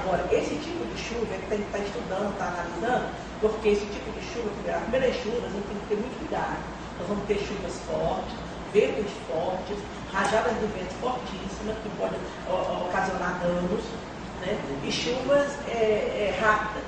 Agora, esse tipo de chuva, que a gente está estudando, está analisando, porque esse tipo de chuva, as primeiras chuvas, a gente tem que ter muito cuidado. Nós vamos ter chuvas fortes, ventos fortes, rajadas de vento fortíssimas, que podem ocasionar danos, né? E chuvas rápidas,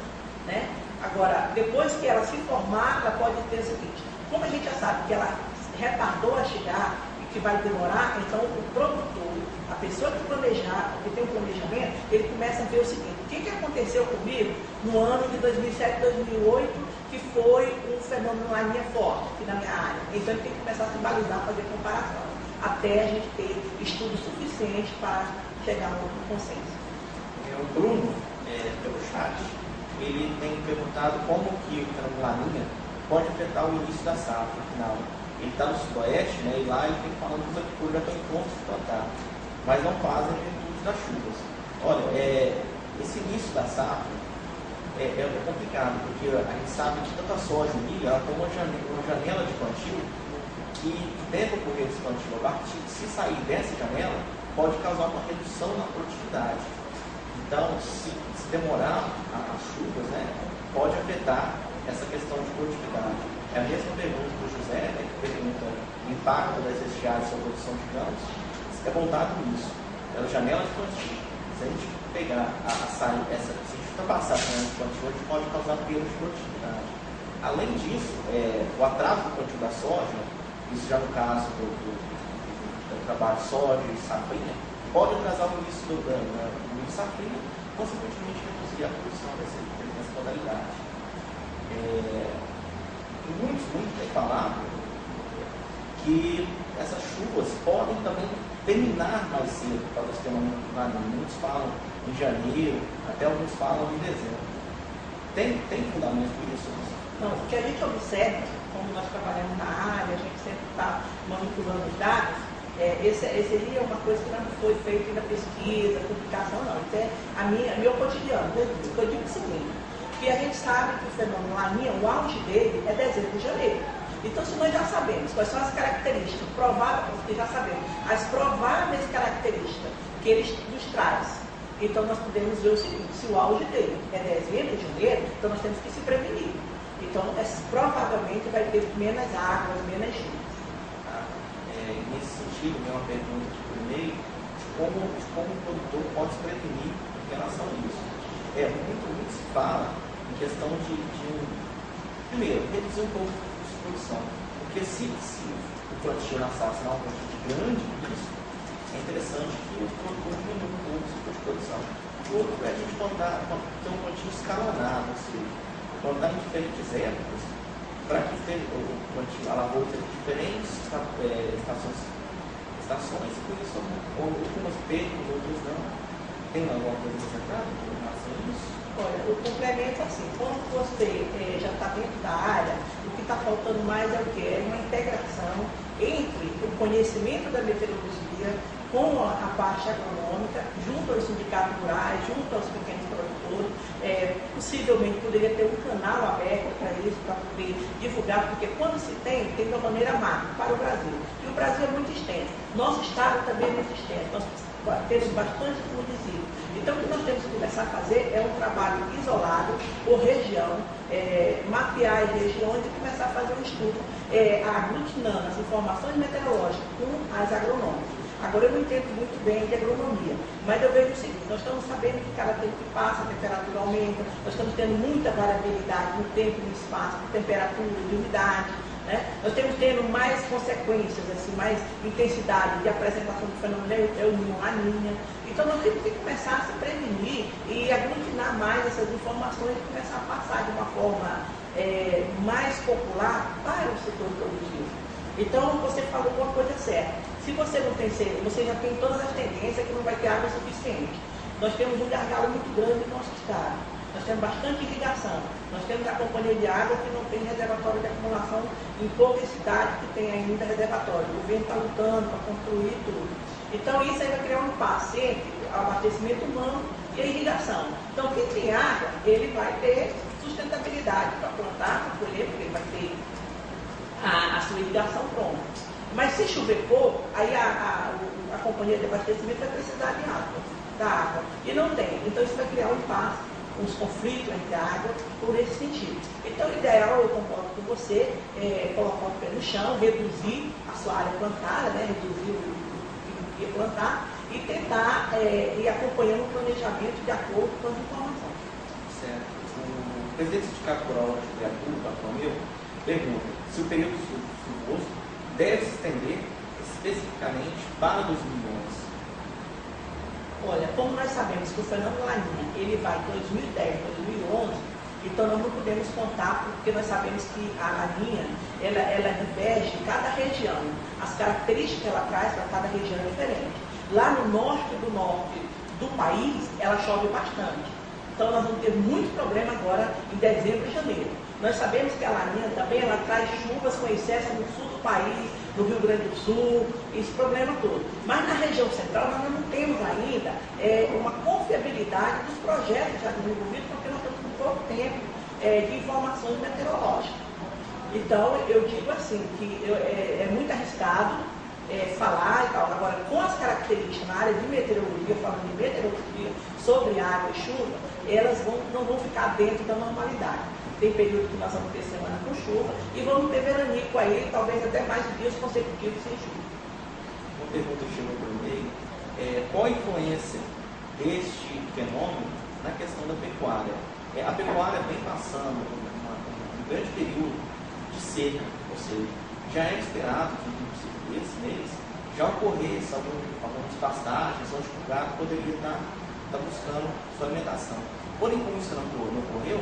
né? Agora, depois que ela se formar, ela pode ter o seguinte: como a gente já sabe que ela retardou a chegar e que vai demorar, então o produtor, a pessoa que planejar, que tem um planejamento, ele começa a ver o seguinte: o que aconteceu comigo no ano de 2007, 2008, que foi um fenômeno laninha forte aqui na minha área. Então ele tem que começar a se balizar, fazer comparação, até a gente ter estudo suficiente para chegar a um consenso. O Bruno, pelo chat, ele tem perguntado como que o fenômeno laninha pode afetar o início da safra final. Ele está no sudoeste, né, e lá ele tem falando que os agricultores já estão em ponto de plantar, mas não fazem em virtude das chuvas. Olha, esse início da safra é complicado, porque a gente sabe que tanto a soja e o milho, ela tem uma janela de plantio que deve ocorrer esse plantio. A partir de se sair dessa janela, pode causar uma redução na produtividade. Então, se demorar as chuvas, né, pode afetar essa questão de produtividade. É a mesma pergunta do José, né, que pergunta o impacto das estiagens sobre a produção de grãos. É voltado nisso, pela janela de plantio. Se a gente pegar se a gente ultrapassar a janela de plantio, a gente pode causar perda de produtividade. Além disso, o atraso do plantio da soja, isso já no caso do trabalho de soja e safrinha, pode atrasar o início do milho safrinha, consequentemente reduzir a produção dessa modalidade. Muitos têm falado que essas chuvas podem também terminar mais cedo para o sistema laninha. Muitos falam em janeiro, até alguns falam em dezembro. Tem fundamento por isso? Não, o que a gente observa, como nós trabalhamos na área, a gente sempre está manipulando os dados, seria uma coisa que não foi feita na pesquisa, publicação, não. Isso é meu cotidiano. Eu digo o seguinte: que a gente sabe que o fenômeno laninha, o auge dele é dezembro e janeiro. Então, se nós já sabemos quais são as características prováveis, porque já sabemos as prováveis características que ele nos traz, então nós podemos ver o seguinte: se o auge dele é dezembro e janeiro, então nós temos que se prevenir. Então, provavelmente vai ter menos águas, menos chuvas. Nesse sentido, tem uma pergunta aqui por e-mail: como o produtor pode se prevenir em relação a isso? Muito se fala em questão de primeiro, reduzir um pouco o custo de produção. Porque se o plantio na safra não é um plantio de grande risco, é interessante que o produtor diminua um pouco o custo de produção. O outro é a gente ter um plantio escalonado, ou seja, plantar em diferentes épocas, para que a lavoura tenha diferentes estações, e por isso algumas percam, outras não. Tem alguma coisa acrescentada em relação a isso? Olha, o complemento é assim: quando você já está dentro da área, o que está faltando mais é o quê? É uma integração entre o conhecimento da meteorologia com a parte agronômica, junto aos sindicatos rurais, junto aos pequenos produtores. Possivelmente poderia ter um canal aberto para isso, para poder divulgar, porque quando se tem de uma maneira macro para o Brasil. E o Brasil é muito extenso. Nosso estado também é muito extenso. Nós temos bastante municípios. Então, o que nós temos que começar a fazer é um trabalho isolado, por região, mapear as regiões e começar a fazer um estudo, aglutinando as informações meteorológicas com as agronômicas. Agora, eu não entendo muito bem de agronomia, mas eu vejo o seguinte: nós estamos sabendo que cada tempo que passa, a temperatura aumenta, nós estamos tendo muita variabilidade no tempo e no espaço, de temperatura, de umidade, né? Nós estamos tendo mais consequências, assim, mais intensidade de apresentação do fenômeno El Niño, Laninha. Então, nós temos que começar a se prevenir e aglutinar mais essas informações e começar a passar de uma forma mais popular para o setor produtivo. Então, você falou uma coisa certa. Se você não tem seca, você já tem todas as tendências que não vai ter água suficiente. Nós temos um gargalo muito grande no nosso estado. Nós temos bastante irrigação. Nós temos a companhia de água que não tem reservatório de acumulação em poucas cidades que tem ainda reservatório. O governo está lutando para construir tudo. Então, isso aí vai criar um impasse entre o abastecimento humano e a irrigação. Então, quem tem água, ele vai ter sustentabilidade para plantar, para colher, porque ele vai ter a sua irrigação pronta. Mas se chover pouco, aí a companhia de abastecimento vai precisar de água. da água. E não tem. Então isso vai criar um impasse, uns conflitos entre a água por esse sentido. Então o ideal, eu concordo com você, colocar o pé no chão, reduzir a sua área plantada, né, reduzir o que ia plantar e tentar ir acompanhando o planejamento de acordo com as informações. Certo. O presidente do Sindicato Rural de Criatura, Bartolomeu, pergunta se o período chuvoso deve se estender especificamente para 2011. Olha, como nós sabemos que o fenômeno Laninha ele vai em 2010, 2011, então nós não podemos contar, porque nós sabemos que a Laninha ela diverge em cada região. As características que ela traz para cada região é diferente. Lá no norte do país, ela chove bastante. Então nós vamos ter muito problema agora em dezembro e janeiro. Nós sabemos que a Laninha também ela traz chuvas com excesso no sul do país, no Rio Grande do Sul, esse problema todo. Mas na região central nós não temos ainda uma confiabilidade dos projetos já desenvolvidos, porque nós estamos com pouco tempo de informações meteorológicas. Então eu digo assim, que é muito arriscado falar e tal. Agora, com as características na área de meteorologia, falando de meteorologia sobre água e chuva, elas não vão ficar dentro da normalidade. Tem período que nós vamos ter semana com chuva e vamos ter veranico aí, talvez até mais dias consecutivos sem chuva. Uma pergunta que chegou por e-mail: qual a influência deste fenômeno na questão da pecuária? A pecuária vem passando um grande período de seca, ou seja, já é esperado que esse mês já ocorresse algumas pastagens onde o gado poderia estar buscando sua alimentação. Porém, como isso não ocorreu,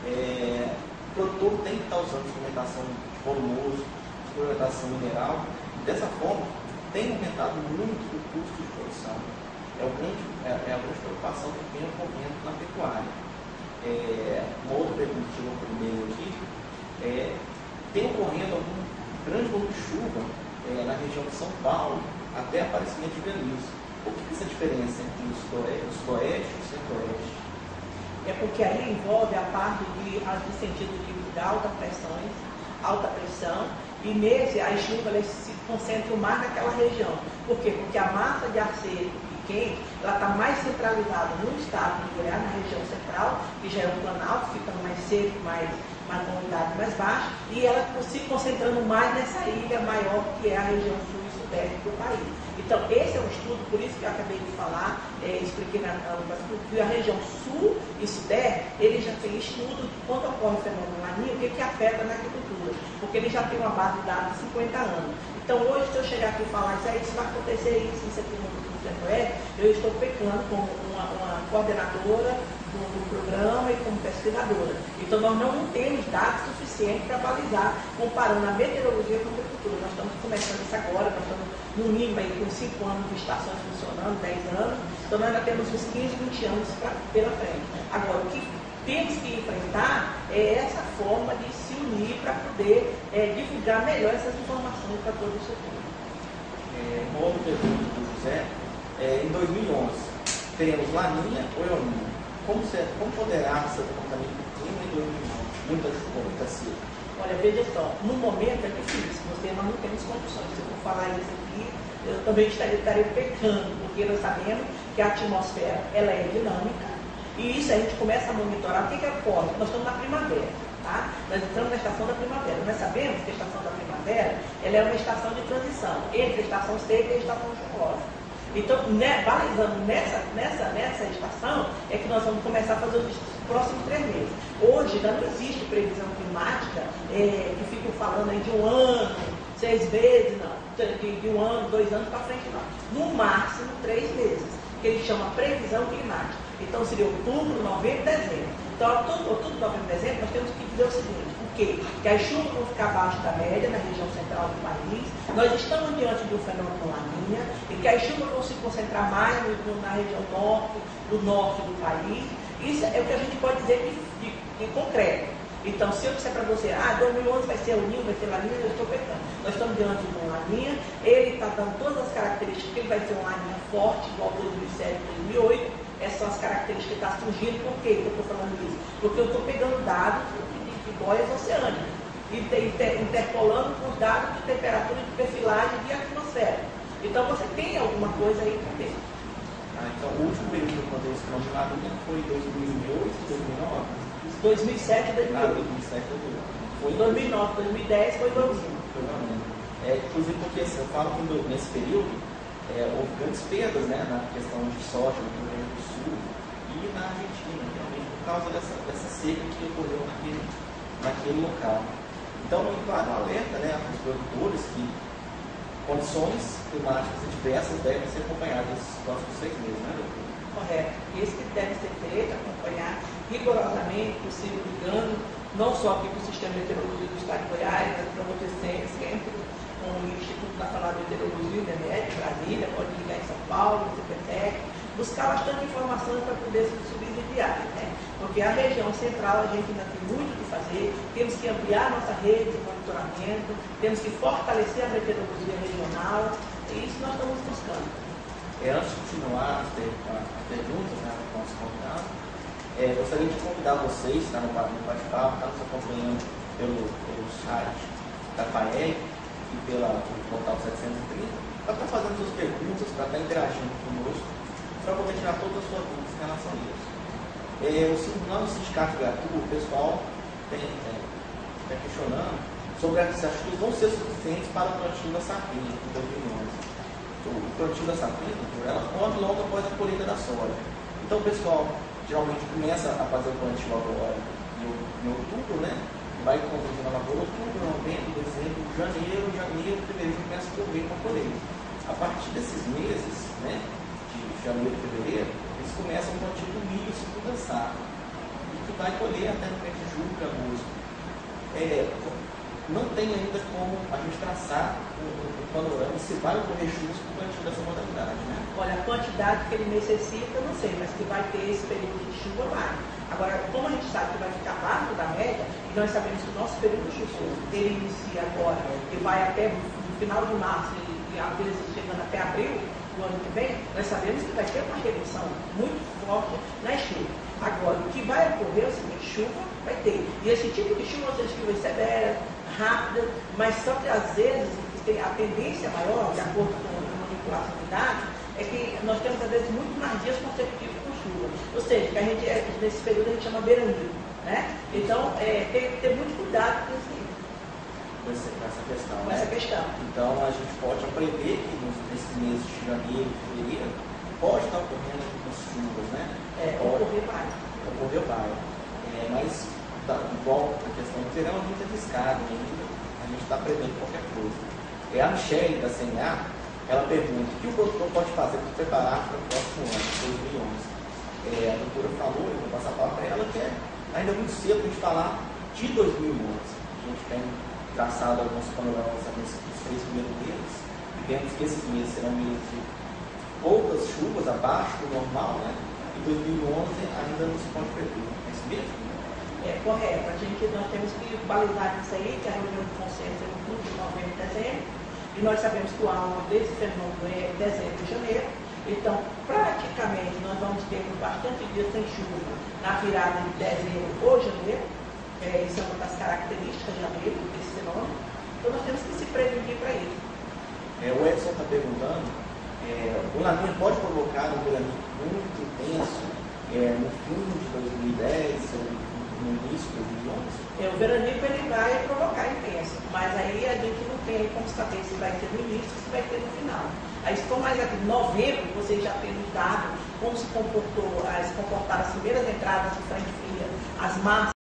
o produtor tem que estar usando suplementação de volumoso, suplementação mineral. Dessa forma, tem aumentado muito o custo de produção. É a grande preocupação que vem ocorrendo na pecuária. Uma outra pergunta que chegou por e-mail aqui: tem ocorrendo algum grande volume de chuva na região de São Paulo até aparecimento de granizo. Por que essa diferença entre o sudoeste e o centro-oeste? É porque aí envolve a parte de sentido de alta pressão, e nesse as chuvas se concentram mais naquela região. Por quê? Porque a massa de ar seco e quente, ela está mais centralizada no estado de Goiás, na região central, que já é um planalto, ficando mais seco, uma umidade mais baixa, e ela se concentrando mais nessa ilha maior que é a região sul e sudeste do país. Então, esse é um estudo, por isso que eu acabei de falar, expliquei que a região sul e sudeste, ele já tem estudo de quando ocorre o fenômeno Laninha, o que afeta na agricultura, porque ele já tem uma base de dados de 50 anos. Então, hoje, se eu chegar aqui e falar isso vai acontecer isso aqui no Centro-Oeste, eu estou pecando como uma coordenadora do programa e como pesquisadora. Então, nós não temos dados suficientes para balizar, comparando a meteorologia com a agricultura. Nós estamos começando isso agora, nós estamos no mínimo aí com 5 anos de estações funcionando, 10 anos, então nós ainda temos uns 15, 20 anos pela frente. Agora, o que temos que enfrentar é essa forma de se unir para poder divulgar melhor essas informações para todo o setor. Uma outra pergunta do José: em 2011, teremos Laninha ou El Niño? Como poderá ser o comportamento do clima em 2011? Muita chuva, muita seca. Olha, veja só, no momento é difícil, nós não temos condições. Se eu for falar isso aqui, eu também estaria pecando, porque nós sabemos que a atmosfera ela é dinâmica, e isso a gente começa a monitorar. O que ocorre? Nós estamos na primavera, tá? Nós estamos na estação da primavera. Nós sabemos que a estação da primavera ela é uma estação de transição entre a estação seca e a estação chuvosa. Então, balizando nessa estação, é que nós vamos começar a fazer os próximos 3 meses. Hoje ainda não existe previsão climática que ficam falando aí de 1 ano, 6 meses, não. De 1 ano, 2 anos para frente, não. No máximo 3 meses, que ele chama previsão climática. Então seria outubro, novembro, dezembro. Então, outubro, novembro, dezembro, nós temos que dizer o seguinte: o quê? Que as chuvas vão ficar abaixo da média na região central do país. Nós estamos diante do fenômeno Laninha, e que as chuvas vão se concentrar mais na região norte do país. Isso é o que a gente pode dizer de concreto. Então, se eu disser para você, 2011 vai ser o Ninho, vai ser Laninha, eu estou pecando. Nós estamos diante de um Laninha, ele está dando todas as características, que ele vai ser um Laninha forte, igual 2007, 2008. Essas são as características que está surgindo. Por que eu estou falando isso? Porque eu estou pegando dados de boias oceânicas e interpolando com os dados de temperatura, de perfilagem de atmosfera. Então, você tem alguma coisa aí para ver. Então, o último período que eu contei esse nome lá foi 2008, 2009? 2007 e 2008. 2007 e 2008. Foi 2009, 2010 foi 2000. Inclusive porque assim, eu falo que nesse período houve grandes perdas, né, na questão de soja no Rio Grande do Sul e na Argentina, realmente por causa dessa seca que ocorreu naquele local. Então, claro, um alerta, né, aos produtores que condições climáticas adversas devem ser acompanhadas nesses próximos 6 meses, né, doutor? Correto. Isso que deve ser feito, acompanhar rigorosamente, possível ligando, não só aqui para o Sistema de Meteorologia do Estado de Goiás, mas para você sempre com o Instituto Nacional de Meteorologia, o INMET, Brasília, pode ligar em São Paulo, no CPTEC, buscar bastante informação para poder subsidiar, né? Porque a região central a gente ainda tem muito o que fazer, temos que ampliar nossa rede de monitoramento, temos que fortalecer a meteorologia regional, e isso nós estamos buscando. Antes de continuar as perguntas, né, do nosso convidado, gostaria de convidar vocês, tá, no bate-papo, nos acompanhando pelo chat da PAEG e pelo portal 730, para estar fazendo suas perguntas, para estar interagindo conosco, para poder tirar todas as suas dúvidas em relação a isso. Lá no Sindicato de Gatu, o pessoal está questionando sobre se as chuvas vão ser suficientes para o plantio da safrinha em 2011. O plantio da safrinha, ela ocorre logo após a colheita da soja. Então o pessoal geralmente começa a fazer o plantio agora em outubro, né? Vai conduzir na lavoura outubro, novembro, dezembro, janeiro, fevereiro, começa a colher com a colheita. A partir desses meses, né, de janeiro e fevereiro, eles começam o plantio do milho segunda safra, e que vai colher até no mês de julho, agosto. Não tem ainda como a gente traçar o panorama se vai ocorrer chuvas com o plantio dessa modalidade, né? Olha, a quantidade que ele necessita, eu não sei, mas que vai ter esse período de chuva vai. Agora, como a gente sabe que vai ficar abaixo da média, e nós sabemos que o nosso período chuvoso, ele inicia agora e vai até no final de março, e às vezes chegando até abril do ano que vem, nós sabemos que vai ter uma redução muito forte nas chuvas. Agora, o que vai ocorrer é o seguinte, chuva vai ter. E esse tipo de chuva, ou seja, chuvas severas, rápidas, mas só que às vezes tem a tendência maior, de acordo com a manipulação de dados, é que nós temos às vezes muito mais dias consecutivos com chuva. Ou seja, que a gente, nesse período a gente chama beirando, né? Então, tem que ter muito cuidado com essa questão. Com essa questão. Então, a gente pode prever que nesses meses de janeiro e fevereiro pode estar ocorrendo algumas chuvas, né? Ocorrer vai. Ocorrer vai. Mas, igual a questão do verão, é muito arriscado ainda. A gente está prevendo qualquer coisa. A Michelle, da CNA, ela pergunta o que o produtor pode fazer para se preparar para o próximo ano, 2011. A doutora falou, eu vou passar a palavra para ela, que ainda muito cedo a gente falar de 2011. A gente tem traçado alguns panoramas nesses 3 primeiros meses, e vemos que esses meses serão meses de poucas chuvas abaixo do normal, né? E 2011 ainda não se pode prever. É isso mesmo? Correto. Nós temos que balizar isso aí, que a reunião de consenso é no fim de novembro e dezembro, e nós sabemos que o alvo desse fenômeno é dezembro e janeiro. Então, praticamente, nós vamos ter bastante dias sem chuva na virada de dezembro ou janeiro. Isso é uma das características já mesmo desse fenômeno. Então, nós temos que se prevenir para isso. O Edson está perguntando, o laninha pode provocar um veranico muito intenso no fim de 2010 ou no início de 2011? O veranico ele vai provocar intenso, mas aí a gente não tem como saber se vai ter no início ou se vai ter no final. Aí se for mais aqui em novembro, vocês já têm dado como se comportaram as primeiras entradas de frente fria, as massas.